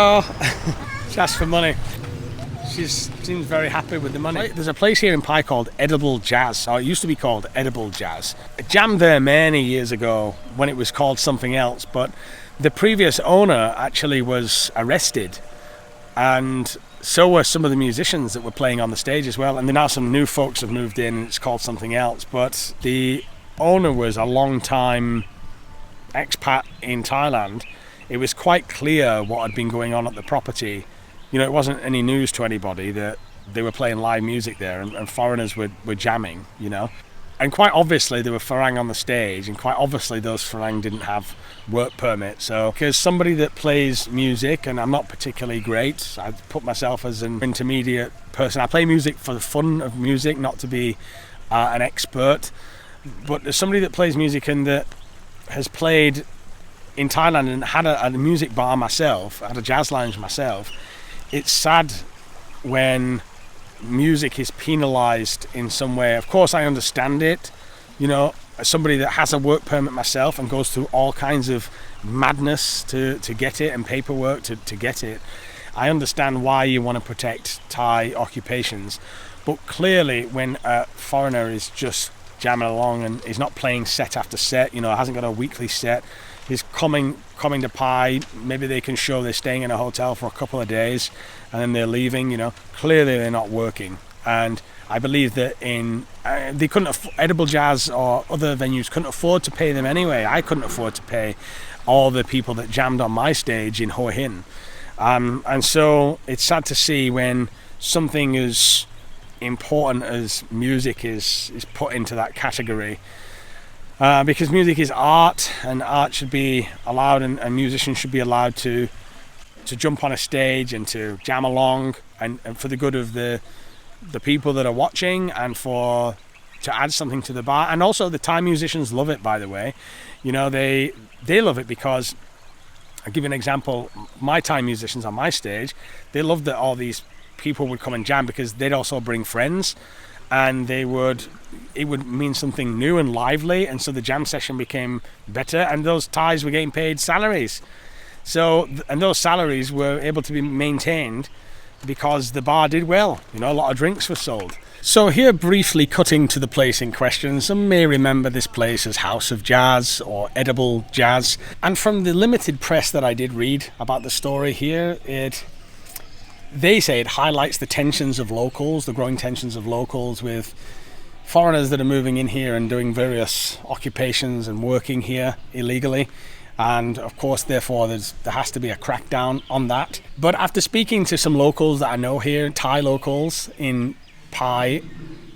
Oh, she asked for money. She seems very happy with the money. There's a place here in Pai called Edible Jazz, or it used to be called Edible Jazz. I jammed there many years ago when it was called something else, but the previous owner actually was arrested, and so were some of the musicians that were playing on the stage as well. And then now some new folks have moved in and it's called something else, but the owner was a long time expat in Thailand. It was quite clear what had been going on at the property. You know, it wasn't any news to anybody that they were playing live music there and foreigners were jamming, you know. And quite obviously there were Farang on the stage, and quite obviously those Farang didn't have work permits. So, because somebody that plays music, and I'm not particularly great, I put myself as an intermediate person. I play music for the fun of music, not to be an expert. But as somebody that plays music and that has played in Thailand and had a music bar myself, had a jazz lounge myself, it's sad when music is penalised in some way. Of course, I understand it. You know, as somebody that has a work permit myself and goes through all kinds of madness to get it and paperwork to get it, I understand why you want to protect Thai occupations. But clearly, when a foreigner is just jamming along and is not playing set after set, you know, hasn't got a weekly set, is coming to Pai, maybe they can show they're staying in a hotel for a couple of days and then they're leaving, you know, clearly they're not working. And I believe that they couldn't Edible Jazz or other venues couldn't afford to pay them anyway. I couldn't afford to pay all the people that jammed on my stage in Hua Hin. And so it's sad to see when something as important as music is put into that category. Because music is art, and art should be allowed, and musicians should be allowed to jump on a stage and to jam along, and for the good of the people that are watching, and to add something to the bar. And also the Thai musicians love it, by the way. You know, they love it because, I'll give you an example, my Thai musicians on my stage, they loved that all these people would come and jam because they'd also bring friends, and it would mean something new and lively, and so the jam session became better, and those Thais were getting paid salaries. So, and those salaries were able to be maintained because the bar did well. You know, a lot of drinks were sold. So here, briefly cutting to the place in question, some may remember this place as House of Jazz or Edible Jazz. And from the limited press that I did read about the story here, they say it highlights the tensions of locals, the growing tensions of locals with foreigners that are moving in here and doing various occupations and working here illegally. And of course, therefore, there has to be a crackdown on that. But after speaking to some locals that I know here, Thai locals in Pai,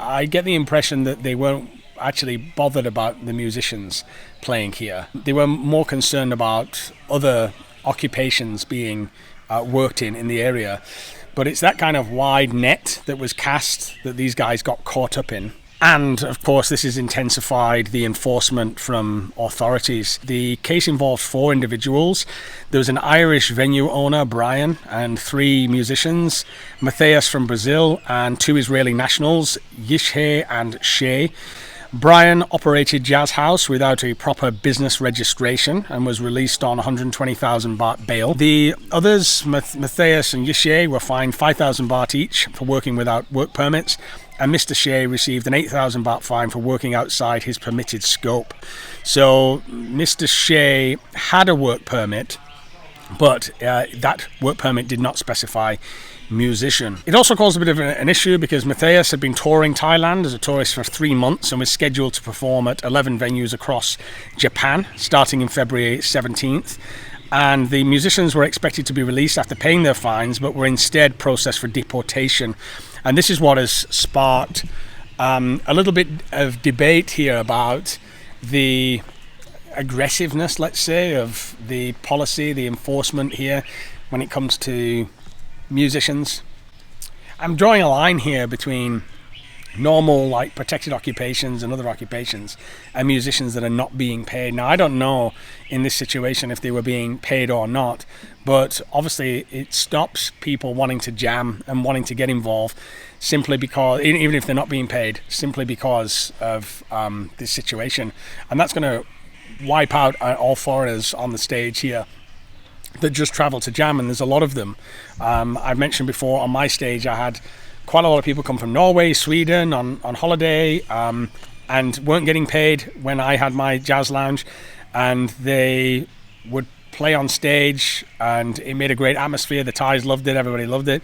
I get the impression that they weren't actually bothered about the musicians playing here. They were more concerned about other occupations being worked in the area. But it's that kind of wide net that was cast that these guys got caught up in. And of course, this has intensified the enforcement from authorities. The case involved 4 individuals. There was an Irish venue owner, Brian, and 3 musicians, Matthias from Brazil, and 2 Israeli nationals, Yishhe and Shea. Brian operated Jazz House without a proper business registration and was released on 120,000 baht bail. The others, Matthias and Yishe, were fined 5,000 baht each for working without work permits, and Mr. Shea received an 8,000 baht fine for working outside his permitted scope. So Mr. Shea had a work permit, but that work permit did not specify musician. It also caused a bit of an issue because Matthias had been touring Thailand as a tourist for 3 months and was scheduled to perform at 11 venues across Japan starting in February 17th. And the musicians were expected to be released after paying their fines, but were instead processed for deportation. And this is what has sparked a little bit of debate here about the aggressiveness, let's say, of the policy, the enforcement here when it comes to musicians. I'm drawing a line here between normal, like, protected occupations and other occupations and musicians that are not being paid. Now, I don't know in this situation if they were being paid or not, but obviously it stops people wanting to jam and wanting to get involved simply because, even if they're not being paid, simply because of this situation. And that's going to wipe out all foreigners on the stage here. that just travel to jam, and there's a lot of them. I've mentioned before on my stage I had quite a lot of people come from Norway, Sweden on holiday, and weren't getting paid when I had my jazz lounge, and they would play on stage and it made a great atmosphere. The Thais loved it, everybody loved it,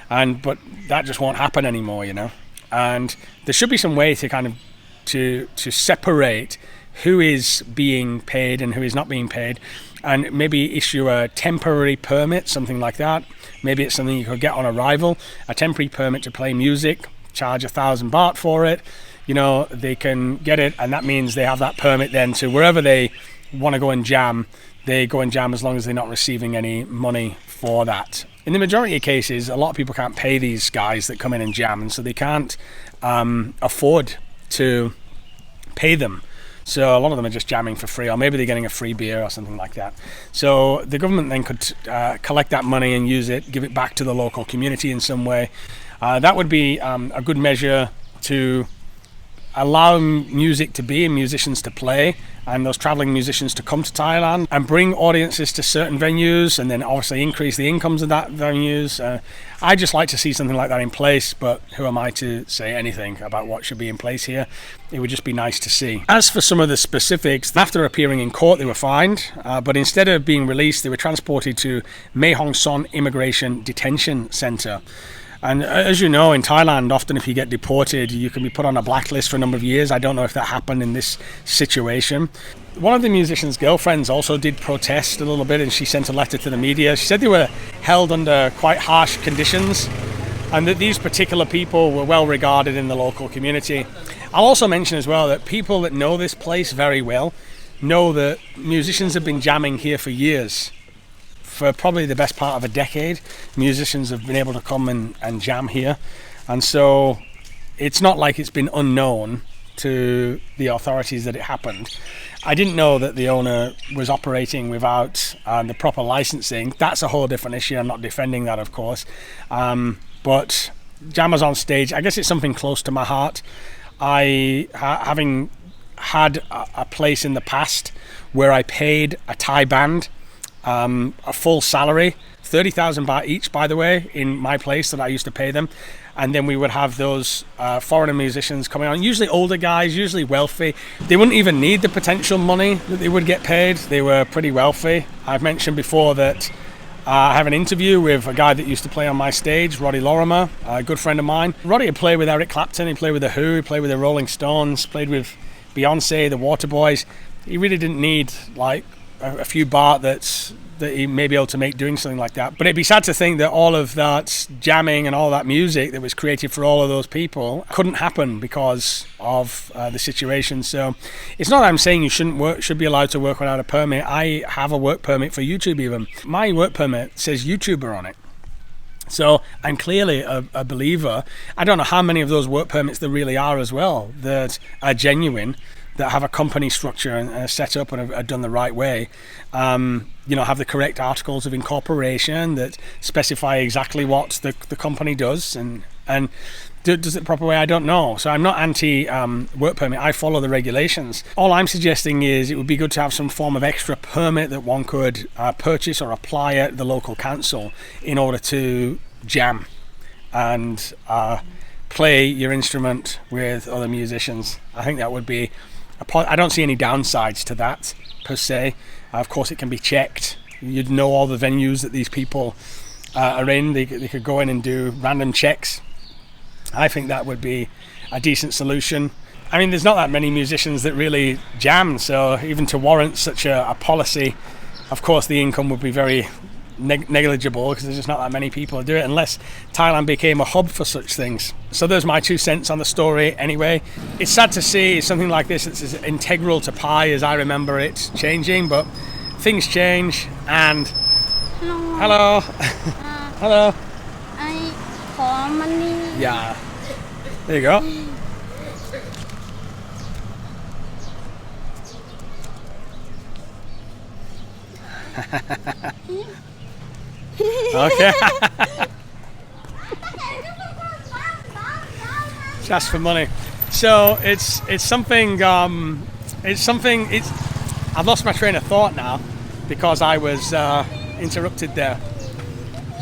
but that just won't happen anymore, and there should be some way to kind of to separate who is being paid and who is not being paid, and maybe issue a temporary permit, something like that. Maybe it's something you could get on arrival, a temporary permit to play music, charge 1,000 baht for it. They can get it, and that means they have that permit then to wherever they want to go and jam, they go and jam as long as they're not receiving any money for that. In the majority of cases, a lot of people can't pay these guys that come in and jam, and so they can't afford to pay them. So a lot of them are just jamming for free, or maybe they're getting a free beer or something like that. So the government then could collect that money and use it, give it back to the local community in some way. That would be a good measure to allow music to be and musicians to play, and those traveling musicians to come to Thailand and bring audiences to certain venues, and then obviously increase the incomes of that venues. I just like to see something like that in place, but who am I to say anything about what should be in place here? It would just be nice to see. As for some of the specifics, after appearing in court they were fined, but instead of being released they were transported to Mae Hong Son Immigration Detention Centre. And as you know, in Thailand, often if you get deported, you can be put on a blacklist for a number of years. I don't know if that happened in this situation. One of the musician's girlfriends also did protest a little bit, and she sent a letter to the media. She said they were held under quite harsh conditions, and that these particular people were well regarded in the local community. I'll also mention as well that people that know this place very well know that musicians have been jamming here for years. For probably the best part of a decade, musicians have been able to come and jam here, and so it's not like it's been unknown to the authorities that it happened. I didn't know that the owner was operating without the proper licensing. That's a whole different issue. I'm not defending that, of course, but jammers on stage, I guess it's something close to my heart. Having had a place in the past where I paid a Thai band a full salary, 30,000 baht each, by the way, in my place that I used to pay them, and then we would have those foreigner musicians coming on, usually older guys, usually wealthy. They wouldn't even need the potential money that they would get paid. They were pretty wealthy. I've mentioned before that I have an interview with a guy that used to play on my stage, Roddy Lorimer, a good friend of mine. Roddy had played with Eric Clapton, he played with The Who, he played with the Rolling Stones, played with Beyonce, the Waterboys. He really didn't need like a few baht that he may be able to make doing something like that. But it'd be sad to think that all of that jamming and all that music that was created for all of those people couldn't happen because of the situation. So it's not that I'm saying you should be allowed to work without a permit. I have a work permit for YouTube even. My work permit says YouTuber on it. So I'm clearly a believer. I don't know how many of those work permits there really are as well that are genuine, that have a company structure and are set up and are done the right way, have the correct articles of incorporation that specify exactly what the company does and does it the proper way. I don't know. So I'm not anti work permit. I follow the regulations. All I'm suggesting is it would be good to have some form of extra permit that one could purchase or apply at the local council in order to jam and play your instrument with other musicians. I think that would be I don't see any downsides to that per se. Of course it can be checked. You'd know all the venues that these people are in. They could go in and do random checks. I think that would be a decent solution. I mean, there's not that many musicians that really jam, so even to warrant such a policy, of course the income would be very negligible because there's just not that many people who do it unless Thailand became a hub for such things. So there's my 2 cents on the story anyway. It's sad to see something like this that's as integral to Pi as I remember it changing, but things change. And hello. Hello. I call money. Yeah, there you go. Okay. Just for money. So it's something. I've lost my train of thought now because I was interrupted there.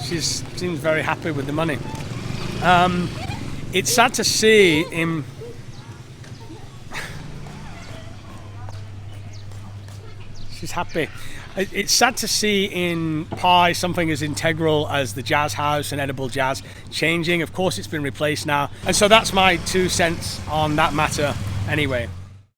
She seems very happy with the money. It's sad to see him. She's happy. It's sad to see in Pi something as integral as the jazz house and edible jazz changing. Of course, it's been replaced now. And so that's my 2 cents on that matter anyway.